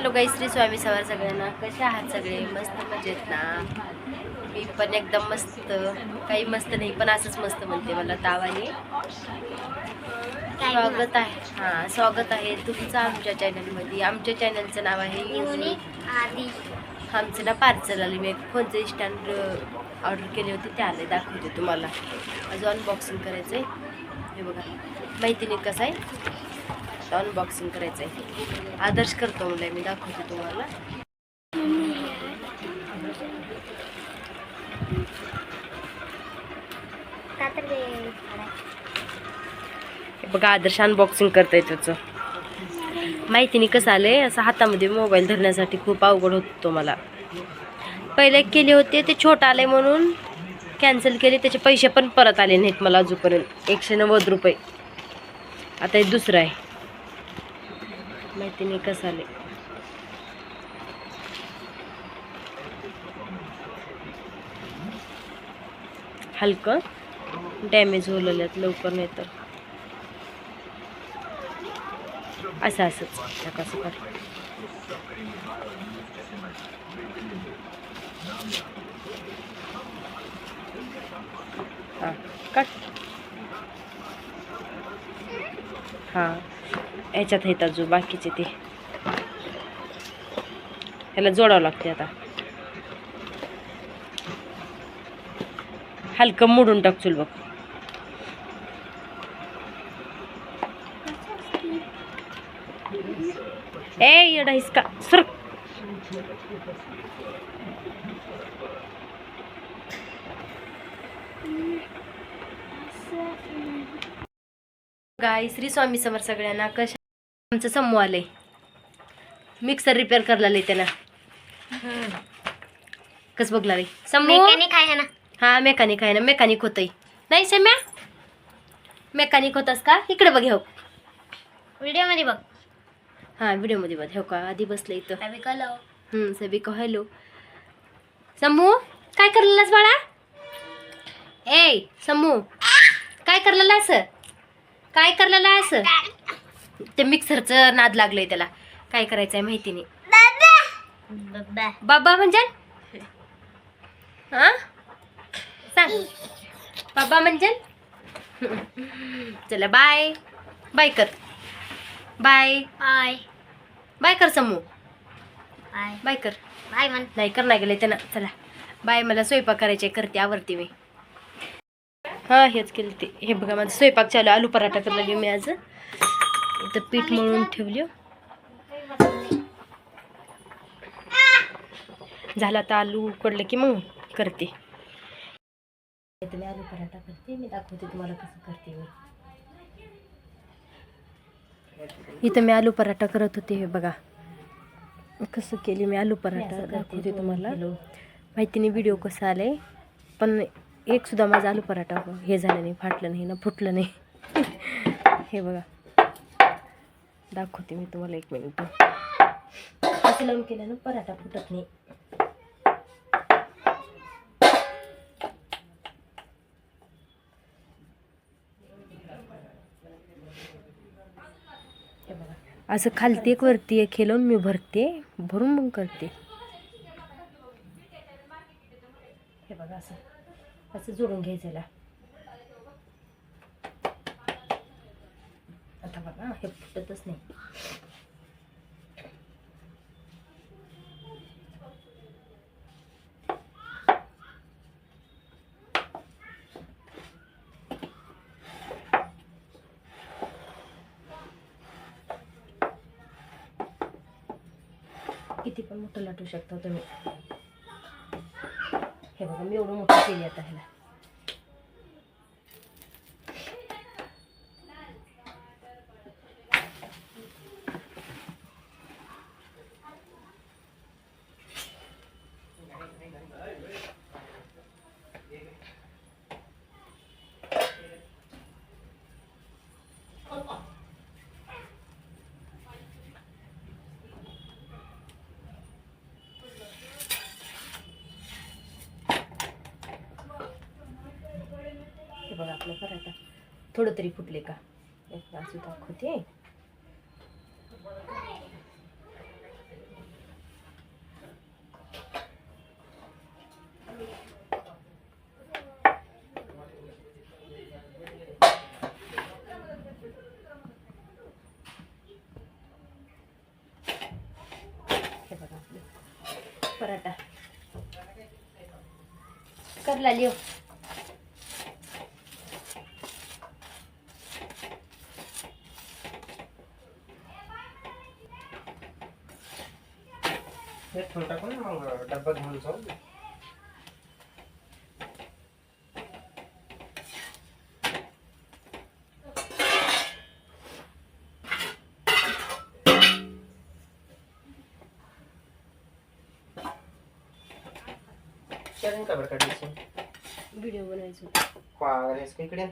Hello गाईस, श्री स्वामी समर्थ सगळ्यांना. कसे आहात सगळे? मस्त मजेत ना? मी पण एकदम मस्त. काही मस्त नाही पण असंच मस्त म्हणते, मला तावाने. स्वागत आहे, हां स्वागत आहे तुमचं आमच्या चॅनलमध्ये. आमच्या चॅनलचं नाव आहे युनिक आदी. आमचं ना पार्सल आले. मी एक फोनचं स्टँड ऑर्डर केले होते, ते आले, दाखवते तुम्हाला. अजून अनबॉक्सिंग करायचं आहे. हे बघा, माहिती नाही कसं आहे, अनबॉक्सिंग करायचं आहे. आदर्श करतो मला, मी दाखवते तुम्हाला. बघा, आदर्श अनबॉक्सिंग करताय त्याचं. माहिती नाही कसं आलंय. असं हातामध्ये मोबाईल धरण्यासाठी खूप अवघड होतो मला. पहिले केले होते ते छोट आले म्हणून कॅन्सल केले. त्याचे पैसे पण परत आले नाहीत मला अजूनपर्यंत, 190 रुपये. आता हे दुसरं आहे, माहिती नाही कसं आले. हलकं डॅमेज होलेलं आहेत, लवकर नाही तर असंच सकाळ. हां कट. हां याच्यात आहेत अजून बाकीचे, ते ह्याला जोडावं लागते. आता हलकं मोडून टाकचल बघ. ए येडा हिसका सर. गाय श्री स्वामी समर्थ सगळ्यांना. कशा? आमचं समूह आलंय, मिक्सर रिपेअर करला त्याला. कस बघला रे समूह? मेकॅनिक आहे ना? हा मेकॅनिक आहे ना. मेकॅनिक होतय नाही सम्या? मेकॅनिक होतास का? इकडे बघ, हो व्हिडिओ मध्ये बघ. हा व्हिडिओ मध्ये बघ. हो का, आधी बसलं इथं. सबिका हॅलो. समूह काय करलेलास बाळा? ए समूह काय करलेला असं? काय करलेला असं? ते मिक्सरचं नाद लागलंय त्याला. काय करायचंय माहिती नाही. बाबा म्हणजे हा सांग. बाबा म्हणजे चला बाय. बाय कर. बाय बाय बाय कर समूह. बाय बाय कर. बाय म्हण. नाही कर, नाही गेले त्यांना. चला बाय. मला स्वयंपाक करायचे, करते, आवडते मी. हा हेच केलं ते. हे बघा माझं स्वयंपाक चालू. आलू पराठा करायला मी आज. इथं पीठ मळून ठेवले. झाला तर आलू उकडलं की मग करते. मी आलू पराठा करते, मी दाखवते तुम्हाला कसं करते मी. इथं मी आलू पराठा करत होते. हे बघा कसं केली मी आलू पराठा, दाखवते तुम्हाला. माहिती नाही व्हिडिओ कसा आलाय, पण एक सुद्धा माझा आलू पराठा हे झालं नाही, फाटलं नाही ना, फुटलं नाही. हे बघा दाखवते मी तुम्हाला, 1 मिनिट. असं लावून केलं ना पराठा फुटत नाही. असं खालती एक वरती एक खेळून मी भरते, भरून मग करते. हे बघा असं असं जोडून घ्यायचं. आता बघा हे फुटतच नाही. किती पण मोठं लाटू शकता तुम्ही. हे बघा मी एवढं मोठं केली आता ह्याला. बघा आपलं पराठा थोडं तरी फुटले का, एक बाजू दाखवते. पराठा करला लिओ. छोटा पण मग डब्बा घेऊन जाऊ. शेअरिंग का बरं काढायचं? व्हिडिओ बनायचं. पागल आहेस का इकडे?